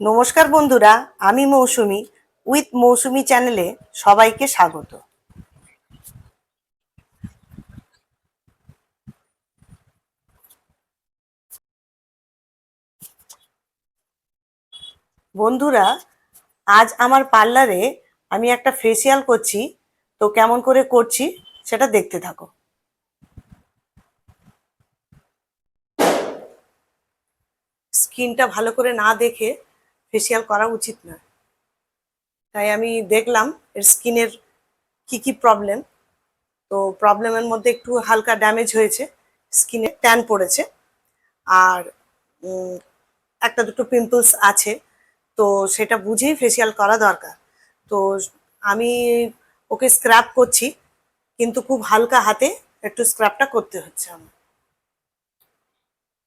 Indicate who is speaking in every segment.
Speaker 1: নমস্কার বন্ধুরা, আমি মৌসুমী উইথ মৌসুমী চ্যানেলে সবাইকে স্বাগত। বন্ধুরা, আজ আমার পার্লারে আমি একটা ফেসিয়াল করছি, তো কেমন করে করছি সেটা দেখতে থাকো। স্কিনটা ভালো করে না দেখে ফেসিয়াল করা উচিত না, তাই আমি দেখলাম এর স্কিনের কি প্রবলেম। তো প্রবলেমের মধ্যে একটু হালকা ড্যামেজ হয়েছে, স্কিনে ট্যান পড়েছে, আর একটা দুটো পিম্পলস আছে। তো সেটা বুঝেই ফেসিয়াল করা দরকার। তো আমি ওকে স্ক্রাব করছি, কিন্তু খুব হালকা হাতে একটু স্ক্রাবটা করতে হচ্ছে আমার।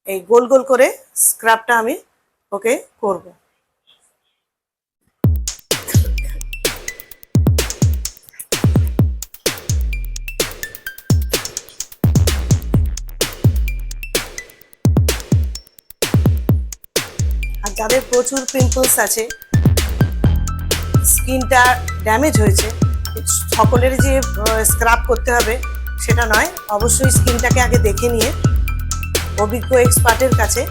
Speaker 1: এই গোল গোল করে স্ক্রাবটা আমি ওকে করব। আর যাদের প্রচুর পিম্পলস আছে, স্কিনটা ড্যামেজ হয়েছে, সকলের যে স্ক্রাব করতে হবে সেটা নয়। অবশ্যই স্কিনটাকে আগে দেখে নিয়ে অভিজ্ঞ এক্সপার্টের কাছে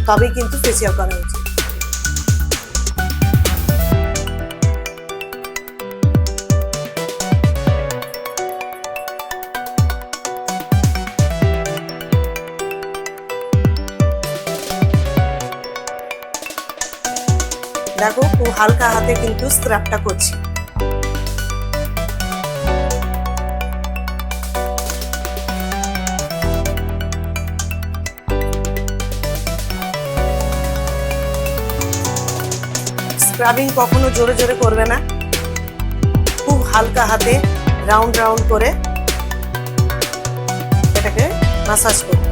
Speaker 1: তবেই কিন্তু ফেসিয়াল করা উচিত। দেখো, খুব হালকা হাতে কিন্তু স্ক্রাবটা করছি। স্ক্রাবিং কখনো জোরে জোরে করবে না, খুব হালকা হাতে রাউন্ড রাউন্ড করে এটাকে মাসাজ করবে।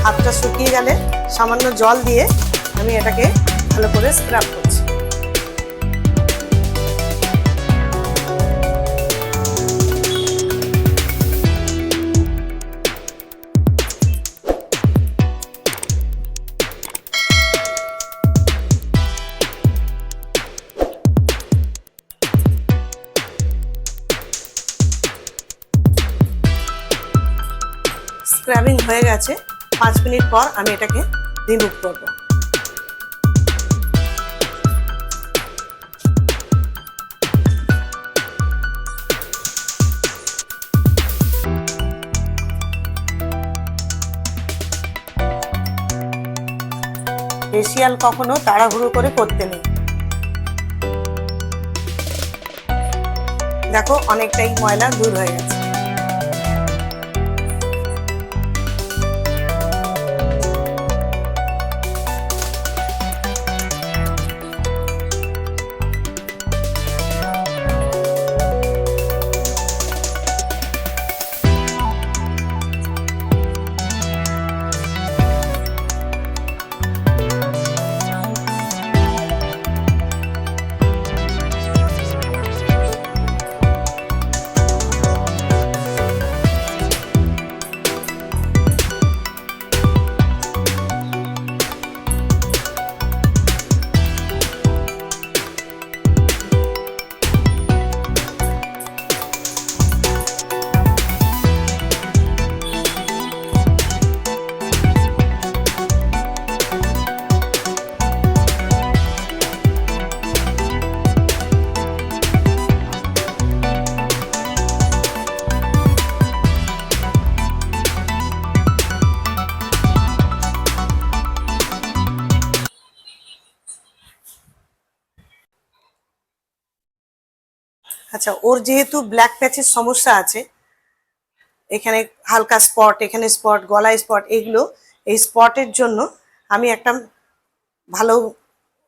Speaker 1: হাতটা শুকিয়ে গেলে সামান্য জল দিয়ে আমি এটাকে ভালো করে স্ক্রাব করছি। স্ক্রাবিং হয়ে গেছে, 5 মিনিট পর আমি এটাকে রিমুভ করব। ফেসিয়াল কখনো তাড়াহুড়ো করে করতে নেই। দেখো, অনেকটাই ময়লা দূর হয়ে গেছে। আচ্ছা, ওর যেহেতু ব্ল্যাক প্যাচের সমস্যা আছে, এখানে হালকা স্পট, এখানে স্পট, গলায় স্পট, এগুলো এই স্পটের জন্য আমি একটা ভালো,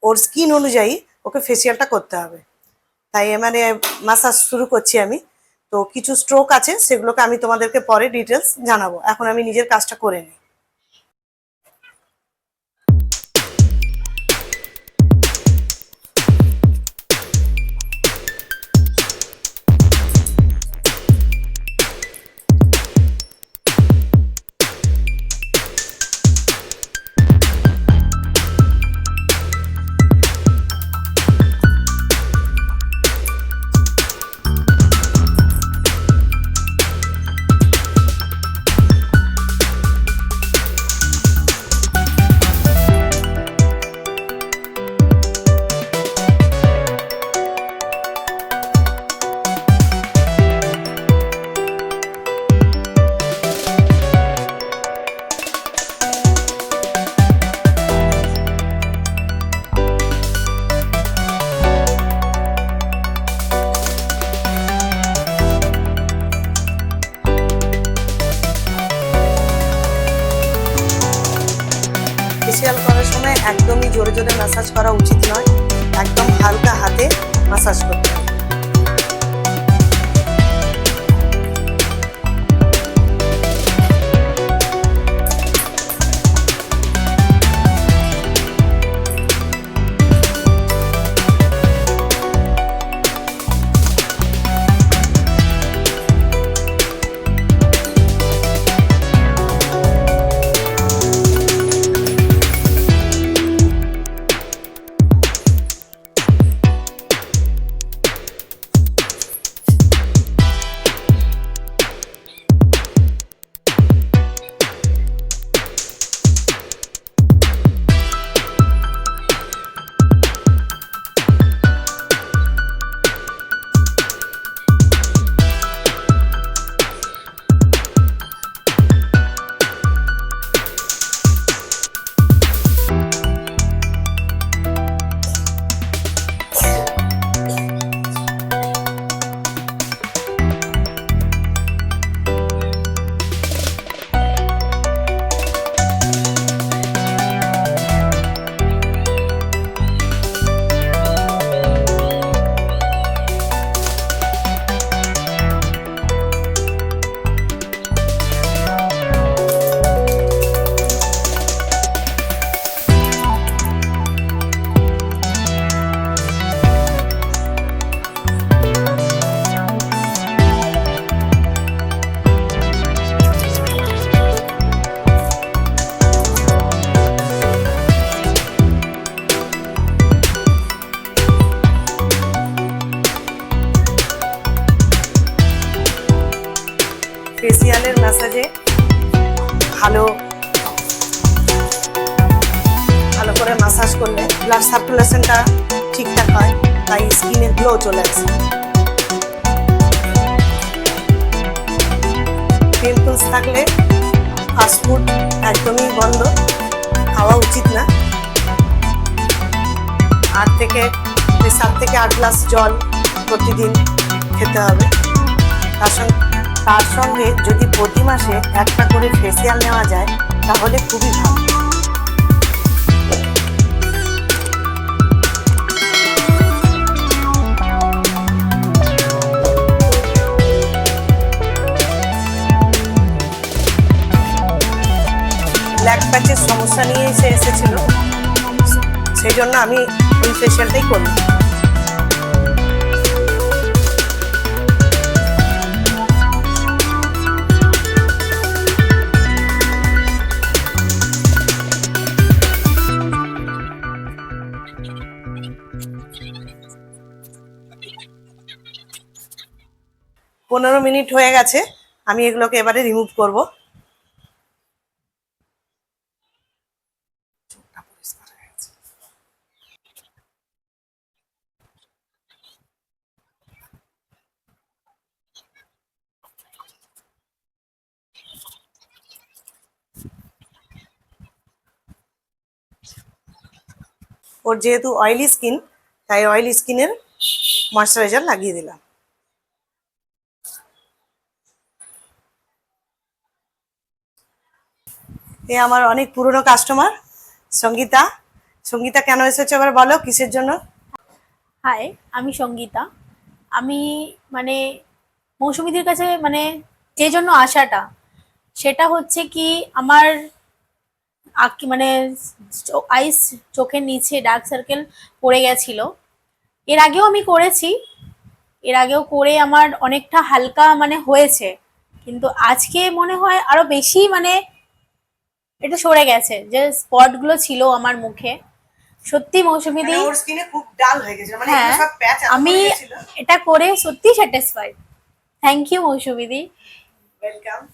Speaker 1: ওর স্কিন অনুযায়ী ওকে ফেসিয়ালটা করতে হবে। তাই মানে মাসাজ শুরু করছি আমি। তো কিছু স্ট্রোক আছে, সেগুলোকে আমি তোমাদেরকে পরে ডিটেলস জানাবো। এখন আমি নিজের কাজটা করে নিই। একদমই জোরে জোরে ম্যাসাজ করা উচিত নয়, একদম হালকা হাতে ম্যাসাজ করতে হবে। ফেসিয়ালের ম্যাসাজে ভালো করে ম্যাসাজ করলে ব্লাড সার্কুলেশনটা ঠিকঠাক হয়, তাই স্কিনে গ্লো চলে আসে। পিম্পলস থাকলে ফাস্টফুড একদমই বন্ধ, খাওয়া উচিত না। 7 থেকে 8 গ্লাস জল প্রতিদিন খেতে হবে। তার সঙ্গে যদি প্রতি মাসে একটা করে ফেসিয়াল নেওয়া যায় তাহলে খুবই ভালো। ব্ল্যাক প্যাচের সমস্যা নিয়ে এসেছিল, সেই জন্য আমি এই ফেসিয়ালটাই করলাম। পনেরো মিনিট হয়ে গেছে, আমি এগুলোকে এবারে রিমুভ করব। ওর যেহেতু অয়েলি স্কিন, তাই অয়েলি স্কিনের ময়শ্চারাইজার লাগিয়ে দিলাম। এ আমার অনেক পুরনো কাস্টমার সঙ্গীতা। সঙ্গীতা কেন এসেছো এবার বলো, কিসের জন্য?
Speaker 2: হাই, আমি সঙ্গীতা। আমি মানে মৌসুমীদের কাছে মানে যে জন্য আসাটা, সেটা হচ্ছে কি আমার মানে আইস চোখের নিচে ডার্ক সার্কেল পড়ে গেছিল। এর আগেও আমি করেছি, এর আগেও করে আমার অনেকটা হালকা মানে হয়েছে, কিন্তু আজকে মনে হয় আরো বেশি মানে এটা সরে গেছে। যে স্পটগুলো ছিল আমার মুখে, সত্যি মৌসুমীদি
Speaker 1: ওর স্কিনে খুব ডাল হয়ে গেছে, মানে
Speaker 2: হ্যাঁ,
Speaker 1: এগুলো সব প্যাচ
Speaker 2: আমি এটা করে সত্যি স্যাটিসফাইড। থ্যাংক ইউ মৌসুমীদি।
Speaker 1: ওয়েলকাম।